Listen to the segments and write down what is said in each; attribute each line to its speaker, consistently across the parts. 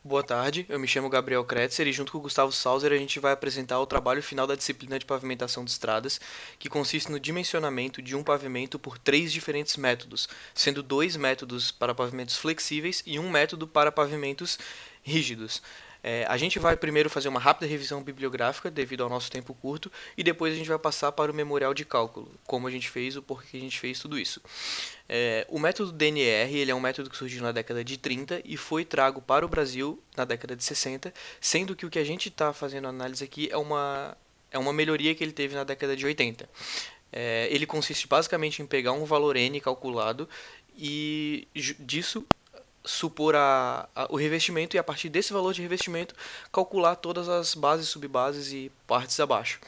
Speaker 1: Boa tarde, eu me chamo Gabriel Kretzer e junto com o Gustavo Sauser a gente vai apresentar o trabalho final da disciplina de pavimentação de estradas, que consiste no dimensionamento de um pavimento por três diferentes métodos, sendo dois métodos para pavimentos flexíveis e um método para pavimentos rígidos. A gente vai primeiro fazer uma rápida revisão bibliográfica devido ao nosso tempo curto e depois a gente vai passar para o memorial de cálculo, como a gente fez, o porquê a gente fez tudo isso. O método DNR ele é um método que surgiu na década de 30 e foi trago para o Brasil na década de 60, sendo que o que a gente está fazendo análise aqui é uma melhoria que ele teve na década de 80. Ele consiste basicamente em pegar um valor N calculado e disso supor o revestimento e a partir desse valor de revestimento calcular todas as bases, subbases e partes abaixo.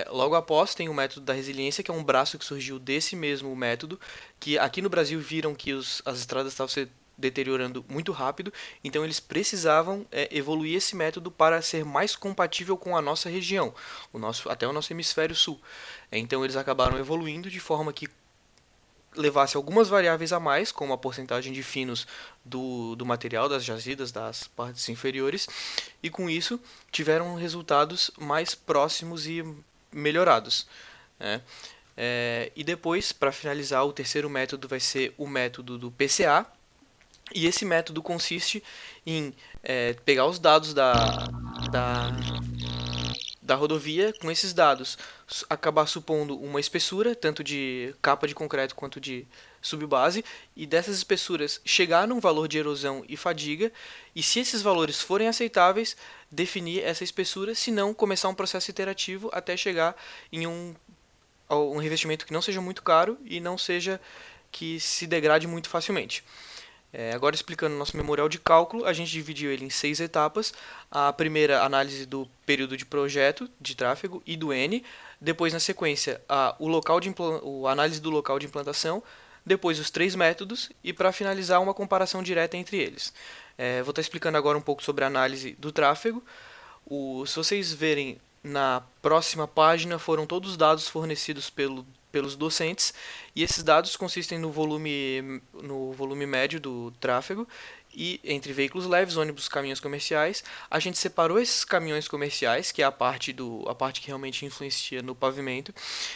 Speaker 1: Logo após tem o método da resiliência, que é um braço que surgiu desse mesmo método, que aqui no Brasil viram que as estradas estavam se deteriorando muito rápido, então eles precisavam evoluir esse método para ser mais compatível com a nossa região, até o nosso hemisfério sul. Então eles acabaram evoluindo de forma que levasse algumas variáveis a mais, como a porcentagem de finos do material, das jazidas, das partes inferiores, e com isso tiveram resultados mais próximos e melhorados. Né? E depois, para finalizar, o terceiro método vai ser o método do PCA, e esse método consiste em pegar os dados da rodovia com esses dados, acabar supondo uma espessura, tanto de capa de concreto quanto de subbase, e dessas espessuras chegar num valor de erosão e fadiga, e se esses valores forem aceitáveis, definir essa espessura, se não, começar um processo iterativo até chegar em um revestimento que não seja muito caro e não seja que se degrade muito facilmente. Agora explicando nosso memorial de cálculo, a gente dividiu ele em 6 etapas. A primeira, análise do período de projeto de tráfego e do N. Depois, na sequência, a análise do local de implantação. Depois, os três métodos. E, para finalizar, uma comparação direta entre eles. Vou estar explicando agora um pouco sobre a análise do tráfego. Se vocês verem na próxima página, foram todos os dados fornecidos pelos docentes, e esses dados consistem no volume médio do tráfego e entre veículos leves, ônibus, caminhões comerciais. A gente separou esses caminhões comerciais, que é a parte que realmente influencia no pavimento,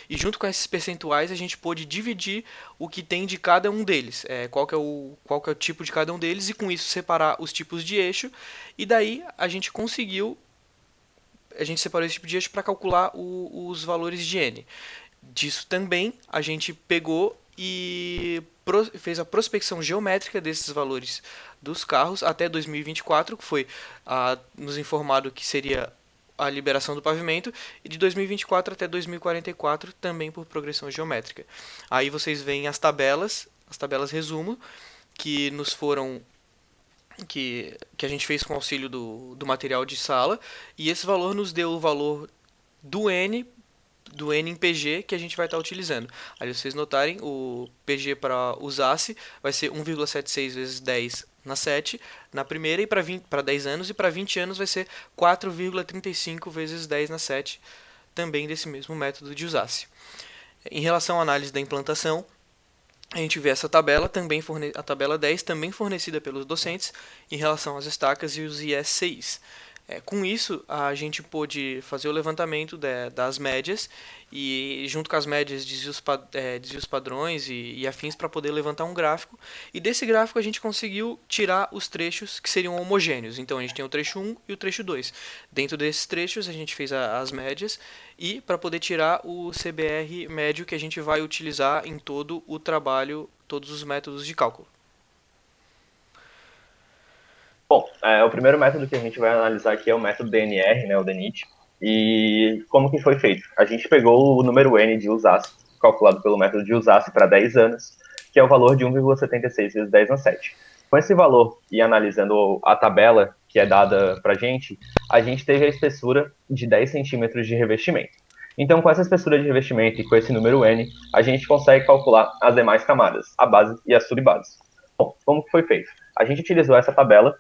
Speaker 1: e junto com esses percentuais a gente pôde dividir o que tem de cada um deles, qual que é o tipo de cada um deles, e com isso separar os tipos de eixo, e daí a gente separou esse tipo de eixo para calcular os valores de N. Disso também a gente pegou e fez a prospecção geométrica desses valores dos carros até 2024, que foi nos informado que seria a liberação do pavimento, e de 2024 até 2044 também por progressão geométrica. Aí vocês veem as tabelas resumo, que nos foram que a gente fez com auxílio do material de sala, e esse valor nos deu o valor do N em PG que a gente vai estar utilizando. Aí vocês notarem, o PG para usar-se vai ser 1,76 vezes 10 na 7 na primeira, e para 10 anos, e para 20 anos vai ser 4,35 vezes 10 na 7, também desse mesmo método de usar-se. Em relação à análise da implantação, a gente vê essa tabela, a tabela 10, também fornecida pelos docentes, em relação às estacas e os ISCIs. Com isso, a gente pôde fazer o levantamento das médias e, junto com as médias, desvios padrões e afins para poder levantar um gráfico. E desse gráfico a gente conseguiu tirar os trechos que seriam homogêneos. Então a gente tem o trecho 1 e o trecho 2. Dentro desses trechos a gente fez as médias e para poder tirar o CBR médio que a gente vai utilizar em todo o trabalho, todos os métodos de cálculo.
Speaker 2: Bom, o primeiro método que a gente vai analisar aqui é o método DNR, né, o DNIT. E como que foi feito? A gente pegou o número N de USASP, calculado pelo método de USASP para 10 anos, que é o valor de 1,76 vezes 10 na 7. Com esse valor e analisando a tabela que é dada para a gente teve a espessura de 10 centímetros de revestimento. Então, com essa espessura de revestimento e com esse número N, a gente consegue calcular as demais camadas, a base e as subbases. Bom, como que foi feito? A gente utilizou essa tabela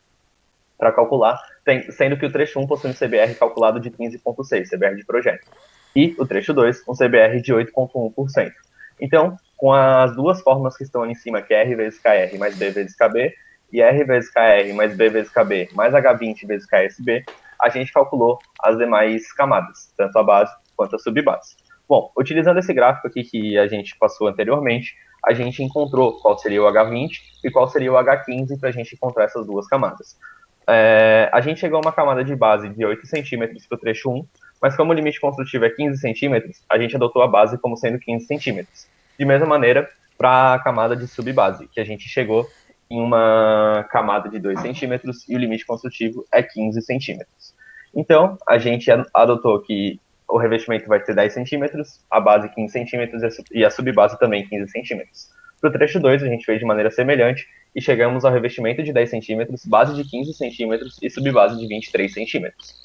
Speaker 2: para calcular, sendo que o trecho 1 possui um CBR calculado de 15,6, CBR de projeto, e o trecho 2, um CBR de 8,1%. Então, com as duas fórmulas que estão ali em cima, que é R vezes KR mais B vezes KB, e R vezes KR mais B vezes KB mais H20 vezes KSB, a gente calculou as demais camadas, tanto a base quanto a subbase. Bom, utilizando esse gráfico aqui que a gente passou anteriormente, a gente encontrou qual seria o H20 e qual seria o H15 para a gente encontrar essas duas camadas. A gente chegou a uma camada de base de 8 centímetros para o trecho 1, mas como o limite construtivo é 15 centímetros, a gente adotou a base como sendo 15 centímetros. De mesma maneira, para a camada de subbase, que a gente chegou em uma camada de 2 centímetros e o limite construtivo é 15 centímetros. Então, a gente adotou que o revestimento vai ter 10 centímetros, a base 15 centímetros e a subbase também 15 centímetros. Para o trecho 2, a gente fez de maneira semelhante e chegamos ao revestimento de 10 centímetros, base de 15 centímetros e subbase de 23 centímetros.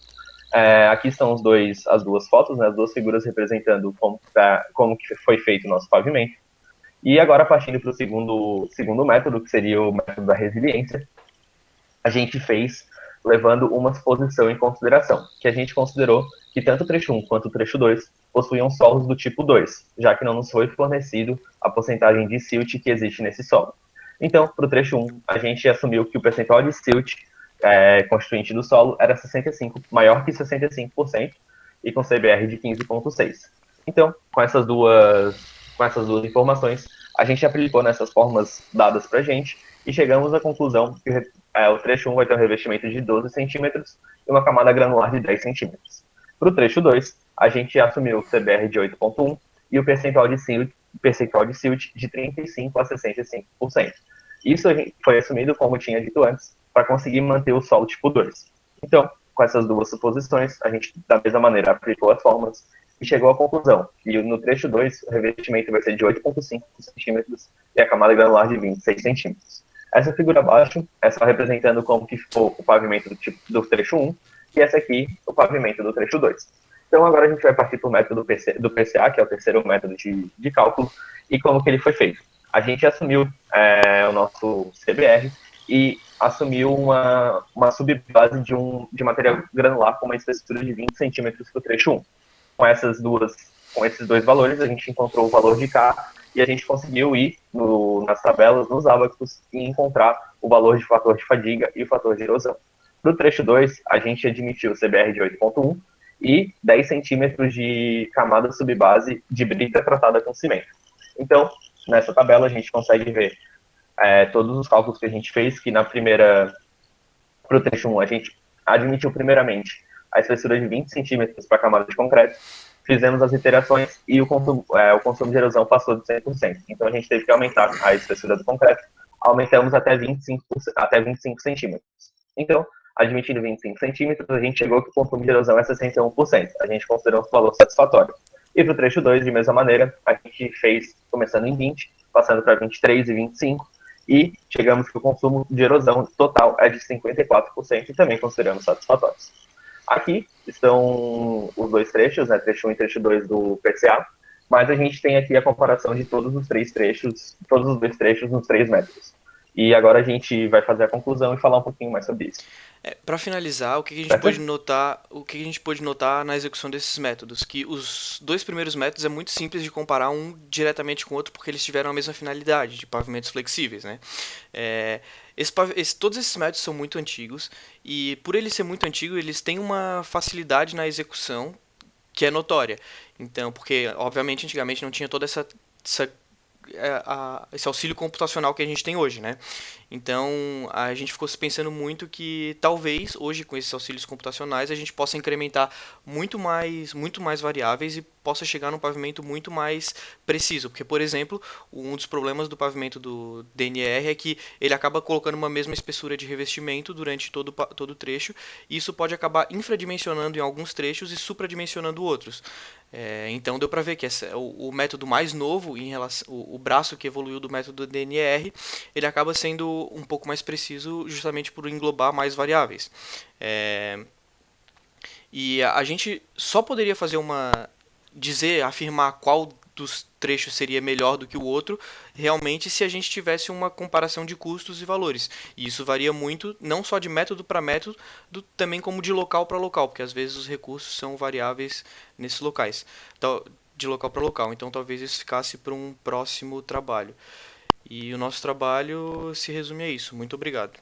Speaker 2: Aqui estão as duas fotos, né, as duas figuras representando como que foi feito o nosso pavimento. E agora, partindo para o segundo método, que seria o método da resiliência, a gente fez levando uma suposição em consideração, que a gente considerou que tanto o trecho 1 quanto o trecho 2 possuíam solos do tipo 2, já que não nos foi fornecido a porcentagem de silt que existe nesse solo. Então, para o trecho 1, a gente assumiu que o percentual de silt constituinte do solo era 65, maior que 65% e com CBR de 15,6. Então, com essas duas informações, a gente aplicou nessas formas dadas para a gente e chegamos à conclusão que o trecho 1 vai ter um revestimento de 12 centímetros e uma camada granular de 10 centímetros. Para o trecho 2, a gente assumiu o CBR de 8,1 e o percentual de silt de 35% a 65%. Isso foi assumido, como tinha dito antes, para conseguir manter o solo tipo 2. Então, com essas duas suposições, a gente, da mesma maneira, aplicou as fórmulas e chegou à conclusão que no trecho 2, o revestimento vai ser de 8,5 centímetros e a camada granular de 26 centímetros. Essa figura abaixo é só representando como que ficou o pavimento do trecho 1 e essa aqui, o pavimento do trecho 2. Então, agora a gente vai partir para o método do PCA, que é o terceiro método de cálculo, e como que ele foi feito. A gente assumiu o nosso CBR e assumiu uma subbase de material granular com uma espessura de 20 centímetros para o trecho 1. Com esses dois valores, a gente encontrou o valor de K e a gente conseguiu ir nas tabelas, nos ábacos, e encontrar o valor de fator de fadiga e o fator de erosão. No trecho 2, a gente admitiu o CBR de 8,1 e 10 centímetros de camada subbase de brita tratada com cimento. Então, nessa tabela, a gente consegue ver todos os cálculos que a gente fez, que para o trecho 1, a gente admitiu primeiramente a espessura de 20 centímetros para a camada de concreto, fizemos as iterações e o consumo de erosão passou de 100%. Então, a gente teve que aumentar a espessura do concreto, aumentamos até 25 centímetros. Então, admitindo 25 centímetros, a gente chegou que o consumo de erosão é 61%. A gente considerou um valor satisfatório. E para o trecho 2, de mesma maneira, a gente fez começando em 20, passando para 23 e 25, e chegamos que o consumo de erosão total é de 54% e também consideramos satisfatórios. Aqui estão os dois trechos, né, trecho 1 e trecho 2 do PCA, mas a gente tem aqui a comparação de todos os dois trechos nos três métodos. E agora a gente vai fazer a conclusão e falar um pouquinho mais sobre isso.
Speaker 1: Para finalizar,
Speaker 2: Certo?
Speaker 1: o que a gente pôde notar na execução desses métodos? Que os dois primeiros métodos é muito simples de comparar um diretamente com o outro porque eles tiveram a mesma finalidade, de pavimentos flexíveis, né? É, todos esses métodos são muito antigos e por eles ser muito antigos, eles têm uma facilidade na execução que é notória. Então, porque obviamente antigamente não tinha toda esse auxílio computacional que a gente tem hoje, né? Então a gente ficou pensando muito que talvez hoje com esses auxílios computacionais a gente possa incrementar muito mais variáveis e possa chegar num pavimento muito mais preciso, porque por exemplo um dos problemas do pavimento do DNR é que ele acaba colocando uma mesma espessura de revestimento durante todo o trecho e isso pode acabar infradimensionando em alguns trechos e supradimensionando outros. Então deu para ver que o método mais novo em relação o braço que evoluiu do método DNR ele acaba sendo um pouco mais preciso justamente por englobar mais variáveis. É, e a gente só poderia fazer afirmar qual dos trechos seria melhor do que o outro, realmente se a gente tivesse uma comparação de custos e valores. E isso varia muito, não só de método para método, também como de local para local, porque às vezes os recursos são variáveis nesses locais. Então, de local para local. Então talvez isso ficasse para um próximo trabalho. E o nosso trabalho se resume a isso. Muito obrigado.